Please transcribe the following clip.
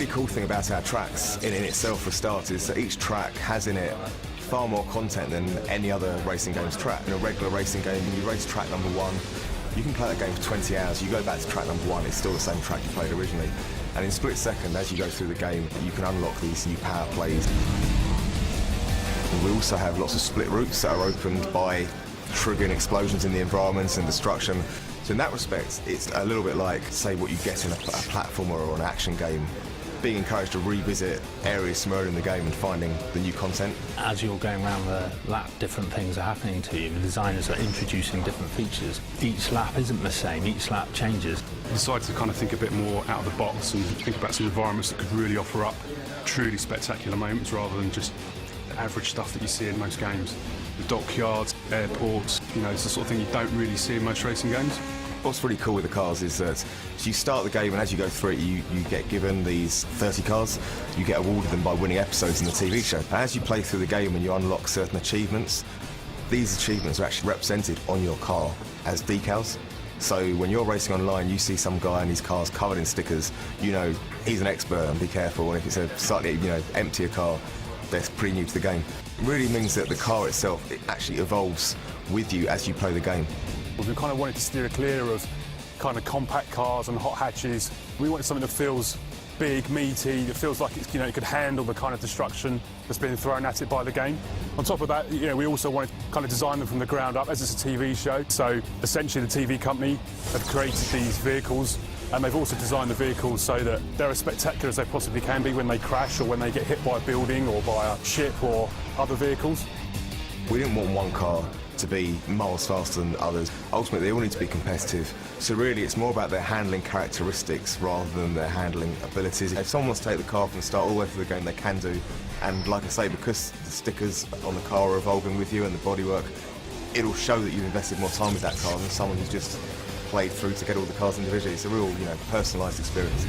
really cool thing about our tracks in itself for starters is that each track has in it far more content than any other racing game's track. In a regular racing game, when you race track number 1, you can play that game for 20 hours. You go back to track number 1, it's still the same track you played originally. And in split second, as you go through the game, you can unlock these new power plays. And we also have lots of split routes that are opened by triggering explosions in the environments and destruction. So in that respect, it's a little bit like, say, what you get in a platformer or an action game. Being encouraged to revisit areas somewhere in the game and finding the new content. As you're going around the lap, different things are happening to you. The designers are introducing different features. Each lap isn't the same, each lap changes. I decided to kind of think a bit more out of the box and think about some environments that could really offer up truly spectacular moments rather than just the average stuff that you see in most games. The dockyards, airports, you know, it's the sort of thing you don't really see in most racing games. What's really cool with the cars is that you start the game and as you go through it, you get given these 30 cars. You get awarded them by winning episodes in the TV show. And as you play through the game and you unlock certain achievements, these achievements are actually represented on your car as decals. So when you're racing online, you see some guy in his car's covered in stickers, you know he's an expert and be careful. And if it's a slightly emptier car, they're pretty new to the game. It really means that the car itself, it actually evolves with you as you play the game. We kind of wanted to steer clear of kind of compact cars and hot hatches. We wanted something that feels big, meaty, that feels like it's, it could handle the kind of destruction that's been thrown at it by the game. On top of that, we also wanted to kind of design them from the ground up as it's a TV show. So essentially the TV company have created these vehicles and they've also designed the vehicles so that they're as spectacular as they possibly can be when they crash or when they get hit by a building or by a ship or other vehicles. We didn't want one car to be miles faster than others. Ultimately, they all need to be competitive. So really, it's more about their handling characteristics rather than their handling abilities. If someone wants to take the car from the start all the way through the game, they can do. And like I say, because the stickers on the car are evolving with you and the bodywork, it'll show that you've invested more time with that car than someone who's just played through to get all the cars individually. It's a real, personalised experience.